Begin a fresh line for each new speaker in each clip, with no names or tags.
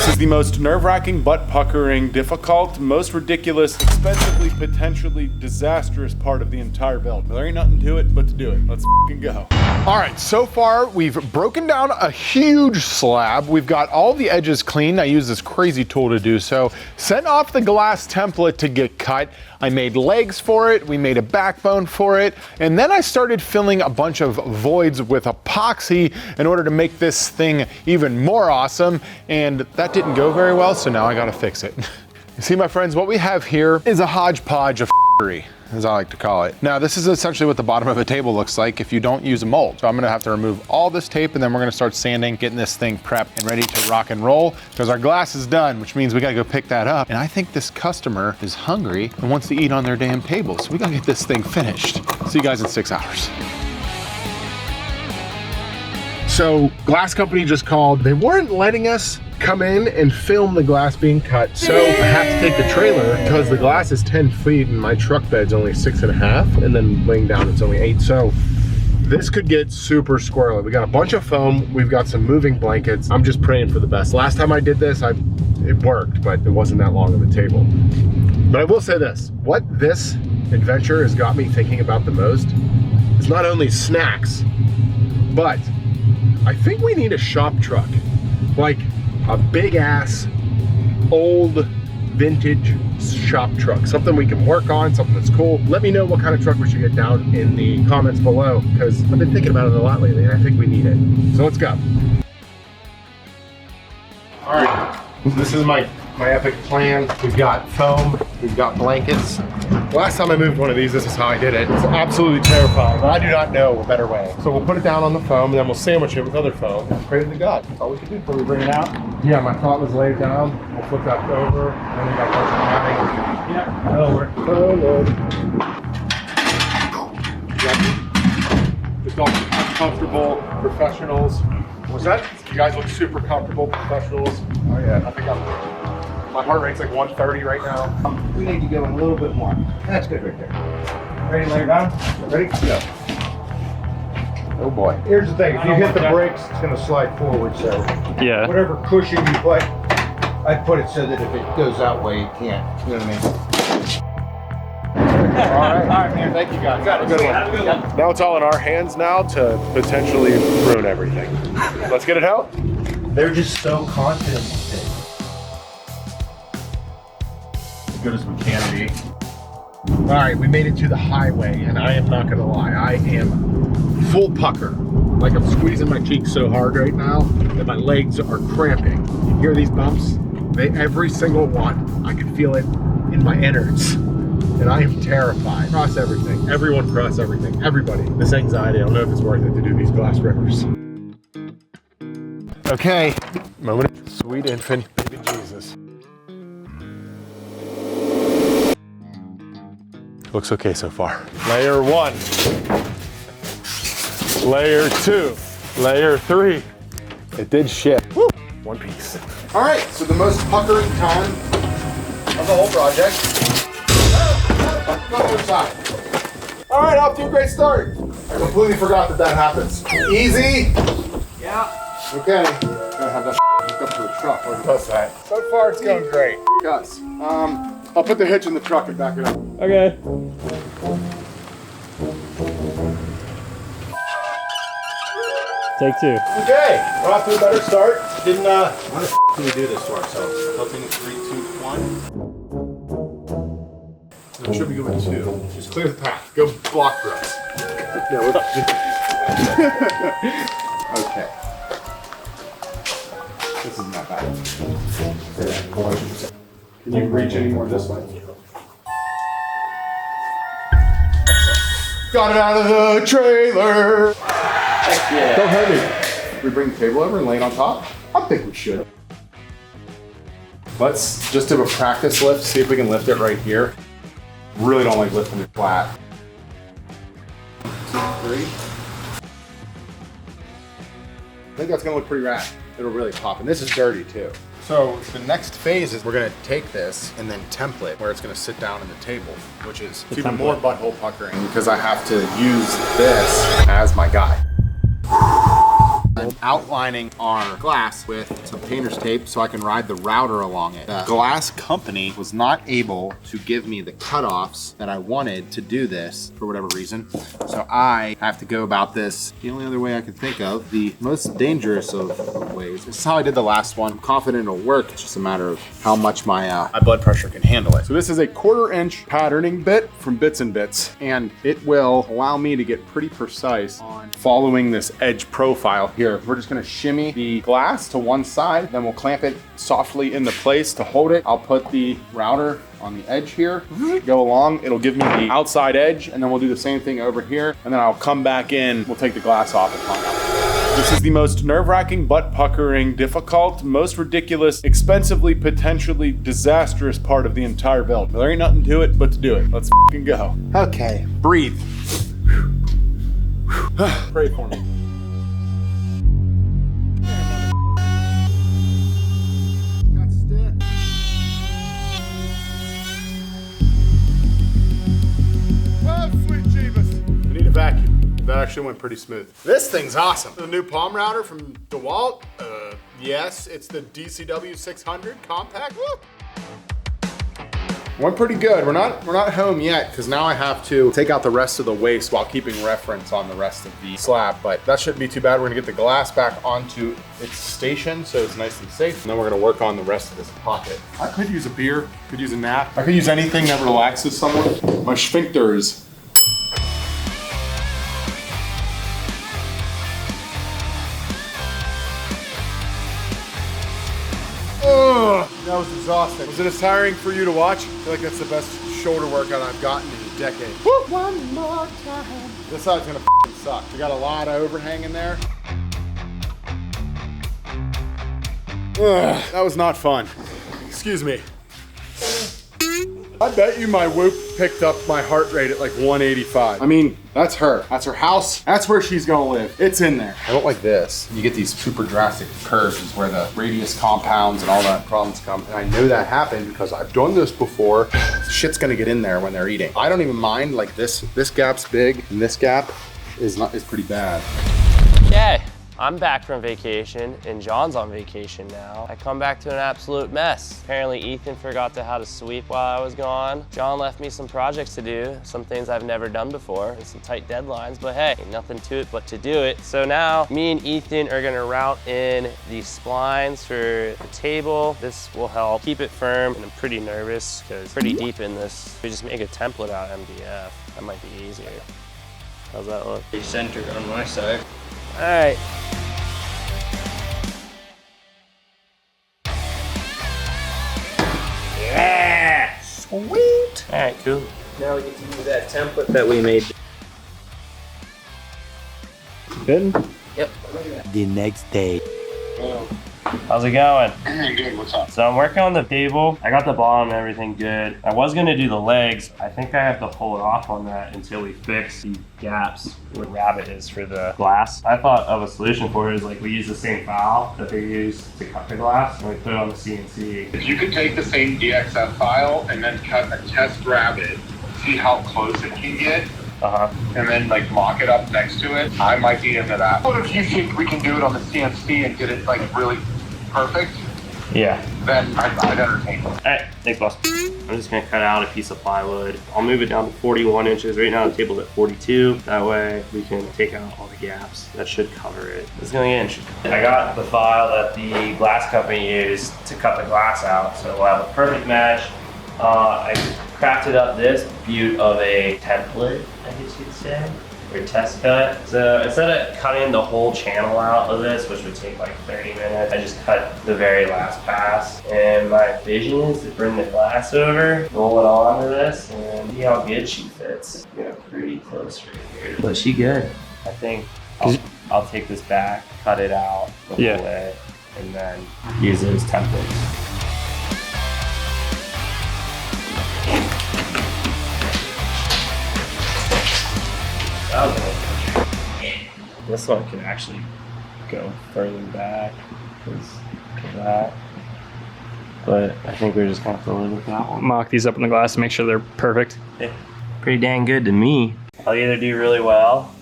This is the most nerve-wracking, butt-puckering, difficult, most ridiculous, expensively, potentially disastrous part of the entire build. There ain't nothing to it but to do it. Let's f***ing go.
All right, so far we've broken down a huge slab. We've got all the edges cleaned. I use this crazy tool to do so. Sent off the glass template to get cut. I made legs for it, we made a backbone for it, and then I started filling a bunch of voids with epoxy in order to make this thing even more awesome, and that didn't go very well, so now I gotta fix it. You see, my friends, what we have here is a hodgepodge of f***ery, as I like to call it. Now, this is essentially what the bottom of a table looks like if you don't use a mold. So I'm gonna have to remove all this tape, and then we're gonna start sanding, getting this thing prepped and ready to rock and roll, because our glass is done, which means we gotta go pick that up. And I think this customer is hungry and wants to eat on their damn table, so we gotta get this thing finished. See you guys in 6 hours. So, glass company just called. They weren't letting us come in and film the glass being cut. So I have to take the trailer because the glass is 10 feet and my truck bed's only 6.5, and then laying down it's only 8. So this could get super squirrely. We got a bunch of foam. We've got some moving blankets. I'm just praying for the best. Last time I did this, it worked, but it wasn't that long of a table. But I will say this, what this adventure has got me thinking about the most is not only snacks, but I think we need a shop truck. Like a big ass, old, vintage shop truck. Something we can work on, something that's cool. Let me know what kind of truck we should get down in the comments below, because I've been thinking about it a lot lately and I think we need it. So let's go. All right, this is my epic plan. We've got foam, we've got blankets. Last time I moved one of these, this is how I did it. It's absolutely terrifying, but I do not know a better way. So we'll put it down on the foam, and then we'll sandwich it with other foam. Pray to God. That's all we can do before we bring it out. Yeah, my thought was lay it down. We'll flip that over, and then we got bunch of having. Yeah, that'll work. Oh, Lord. Just all comfortable professionals. What's that? You guys look super comfortable professionals. Oh yeah, I think my heart rate's like 130 right now.
We need to go a little bit more. That's good right there. Ready to lay her down? Ready? Go.
Oh boy.
Here's the thing, if you hit the brakes, it's gonna slide forward, so
Yeah.
whatever cushion you put, I put it so that if it goes that way, it can't. You know what I mean?
All right, man. Thank you guys. Got a good one.
Yep. Now it's all in our hands now to potentially ruin everything. Let's get it out.
They're just so confident.
As good as we can be. All right, we made it to the highway, and I am not gonna lie, I am full pucker. Like I'm squeezing my cheeks so hard right now that my legs are cramping. You hear these bumps? Every single one, I can feel it in my innards. And I am terrified. Cross everything. Everyone cross everything. Everybody. This anxiety, I don't know if it's worth it to do these glass rivers. Okay, moment of sweet infant baby Jesus. Looks okay so far. Layer 1. Layer 2. Layer 3. It did ship. Woo! One piece. All right, so the most puckering time of the whole project. Go to the side. All right, off to a great start. I completely forgot that happens. Easy.
Yeah.
Okay. Gotta have that hooked up to the truck where it does that. So far, it's going great. Gus, I'll put the hitch in the truck and back it up.
Okay. Take 2.
Okay, we're off to a better start. Didn't,
How the do we do this to ourselves?
Tilting 3, 2, 1.
it should be going 2. Just clear the path. Go block for us. No, okay. This isn't that bad. Can you reach any more this way? Got it out of the trailer.
Heck yeah.
Don't hurt me. We bring the table over and lay it on top? I think we should. Let's just do a practice lift, see if we can lift it right here. Really don't like lifting it flat. 2, 3. I think that's gonna look pretty rad. It'll really pop, and this is dirty too. So the next phase is we're gonna take this and then template where it's gonna sit down on the table, which is even more butthole puckering because I have to use this as my guide. I'm outlining our glass with some painter's tape so I can ride the router along it. The glass company was not able to give me the cutoffs that I wanted to do this for whatever reason. So I have to go about this the only other way I can think of, the most dangerous of ways. This is how I did the last one. I'm confident it'll work. It's just a matter of how much my blood pressure can handle it.
So this is a 1/4 inch patterning bit from Bits and Bits, and it will allow me to get pretty precise on following this edge profile here. We're just gonna shimmy the glass to one side, then we'll clamp it softly into place to hold it. I'll put the router on the edge here, go along, it'll give me the outside edge, and then we'll do the same thing over here, and then I'll come back in, we'll take the glass off and find out. This is the most nerve-wracking, butt-puckering, difficult, most ridiculous, expensively, potentially disastrous part of the entire build. There ain't nothing to it but to do it. Let's f***ing go.
Okay, breathe.
Pray for me.
Oh, sweet Jeebus. I need a vacuum. That actually went pretty smooth. This thing's awesome. The new palm router from DeWalt. Yes, it's the DCW 600 compact. Woo! Went pretty good. We're not home yet because now I have to take out the rest of the waste while keeping reference on the rest of the slab, but that shouldn't be too bad. We're gonna get the glass back onto its station so it's nice and safe. And then we're gonna work on the rest of this pocket. I could use a beer, could use a nap. I could use anything that relaxes someone. My sphincters. Oh, that was exhausting. Was it as tiring for you to watch? I feel like that's the best shoulder workout I've gotten in a decade. Woo! One more time. This side's gonna f***ing suck. We got a lot of overhang in there. Ugh, that was not fun. Excuse me. I bet you my Whoop picked up my heart rate at like 185. I mean, that's her. That's her house. That's where she's gonna live. It's in there. I don't like this. You get these super drastic curves is where the radius compounds and all that problems come. And I know that happened because I've done this before. Shit's gonna get in there when they're eating. I don't even mind like this gap's big and this gap is pretty bad.
Okay, I'm back from vacation and John's on vacation now. I come back to an absolute mess. Apparently Ethan forgot how to sweep while I was gone. John left me some projects to do, some things I've never done before, and some tight deadlines, but hey, ain't nothing to it but to do it. So now me and Ethan are gonna route in the splines for the table. This will help keep it firm, and I'm pretty nervous because pretty deep in this. We just make a template out of MDF. That might be easier. How's that look?
Centered on my side.
All right. Yeah! Sweet! All right, cool.
Now we get to use that template that we made.
Good?
Yep.
The next day.
How's it going?
Good, what's up?
So I'm working on the table. I got the bottom and everything good. I was gonna do the legs. I think I have to hold off on that until we fix the gaps where rabbit is for the glass. I thought of a solution for it is like we use the same file that they use to cut the glass and we put it on the CNC.
If you could take the same DXF file and then cut a test rabbit, see how close it can get, and then like mock it up next to it, I might be into that. But if you think we can do it on the CNC and get it like really perfect,
Yeah.
then I'd entertain it.
All right, thanks boss. I'm just gonna cut out a piece of plywood. I'll move it down to 41 inches. Right now the table's at 42. That way we can take out all the gaps. That should cover it. It's gonna inch. I got the file that the glass company used to cut the glass out, so we'll have a perfect match. I crafted up this beaut of a template, I guess you'd say, or test cut. So instead of cutting the whole channel out of this, which would take like 30 minutes, I just cut the very last pass. And my vision is to bring the glass over, roll it onto this, and see how good she fits. Yeah, pretty close right here. But she good. I think I'll take this back, cut it out the whole way, and then use it as templates. This one can actually go further back because of that. But I think we're just gonna have to live with that one.
Mock these up in the glass to make sure they're perfect.
Yeah, pretty dang good to me. I'll either do really well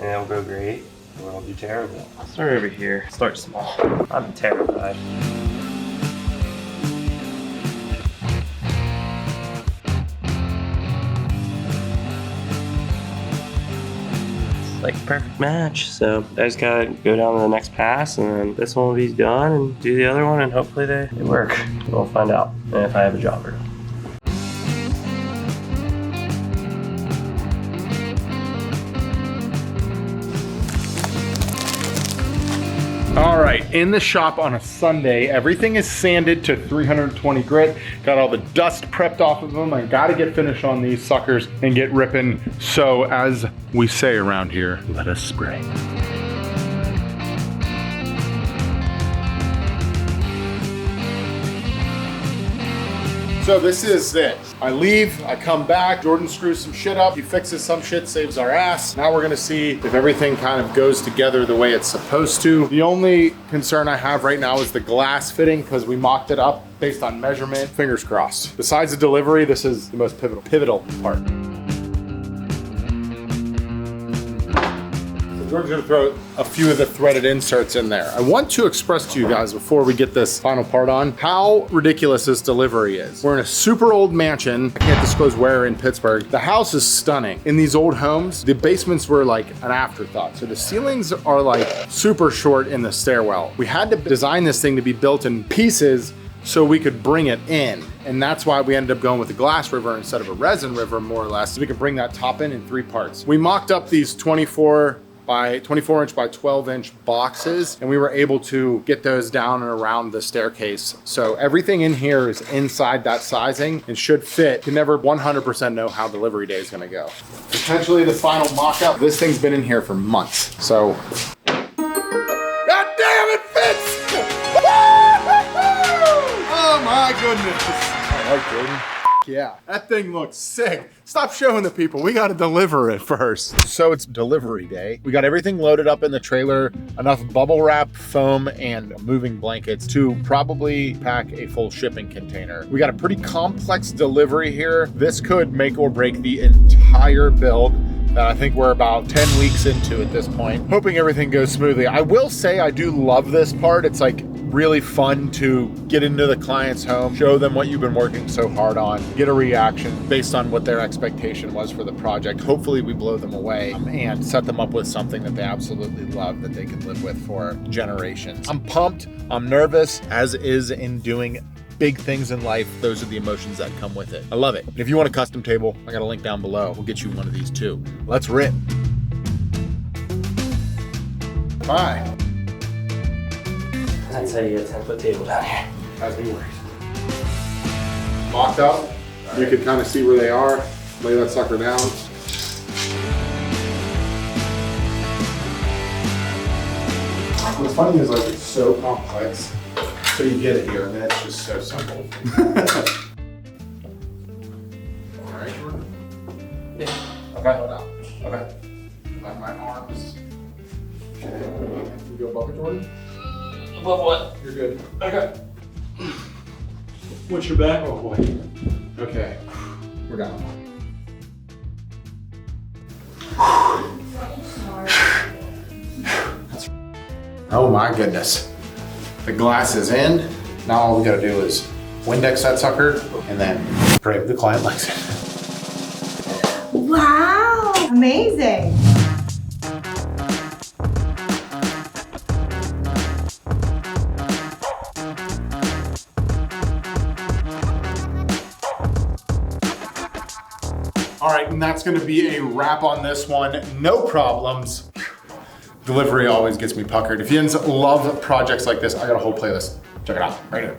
and it'll go great,
world, you're terrible.
Start over here. Start small. I'm terrified. It's like a perfect match. So I just gotta go down to the next pass, and then this one will be done, and do the other one, and hopefully they work. We'll find out if I have a jobber.
All right, in the shop on a Sunday, everything is sanded to 320 grit. Got all the dust prepped off of them. I gotta get finished on these suckers and get ripping. So as we say around here, let us spray. So this is it. I leave, I come back, Jordan screws some shit up, he fixes some shit, saves our ass. Now we're gonna see if everything kind of goes together the way it's supposed to. The only concern I have right now is the glass fitting, because we mocked it up based on measurement. Fingers crossed. Besides the delivery, this is the most pivotal part. We're gonna throw a few of the threaded inserts in there. I want to express to you guys before we get this final part on how ridiculous this delivery is. We're in a super old mansion. I can't disclose where in Pittsburgh. The house is stunning. In these old homes, the basements were like an afterthought. So the ceilings are like super short in the stairwell. We had to design this thing to be built in pieces so we could bring it in. And that's why we ended up going with a glass river instead of a resin river, more or less, so we could bring that top in 3 parts. We mocked up these 24 inch by 12 inch boxes, and we were able to get those down and around the staircase. So everything in here is inside that sizing and should fit. You can never 100% know how delivery day is gonna go. Potentially the final mock-up. This thing's been in here for months, so. God damn, it fits! Oh my goodness. All right, Jordan. Yeah, that thing looks sick. Stop showing the people. We got to deliver it first. So it's delivery day. We got everything loaded up in the trailer, enough bubble wrap, foam, and moving blankets to probably pack a full shipping container. We got a pretty complex delivery here. This could make or break the entire build. I think we're about 10 weeks into at this point. Hoping everything goes smoothly. I will say I do love this part. It's like really fun to get into the client's home, show them what you've been working so hard on, get a reaction based on what their expectation was for the project. Hopefully we blow them away and set them up with something that they absolutely love that they can live with for generations. I'm pumped, I'm nervous, as is in doing big things in life. Those are the emotions that come with it. I love it. And if you want a custom table, I got a link down below. We'll get you one of these too. Let's rip. Bye.
That's how you get a 10-foot table down here.
Has me worried. Mocked up. You can kind of see where they are. Lay that sucker down. What's funny is like it's so complex. So you get it here, and then it's just so simple. All right, Jordan? Yeah. Okay. Hold out. Okay. Let my arms. Okay. You go above it, Jordan?
Above what?
You're good.
Okay.
What's your back? Oh boy. Okay. We're down. Oh my goodness. The glass is in. Now all we gotta do is Windex that sucker and then pray the client likes it.
Wow, amazing.
All right, and that's gonna be a wrap on this one. No problems. Delivery always gets me puckered. If you love projects like this, I got a whole playlist. Check it out right here.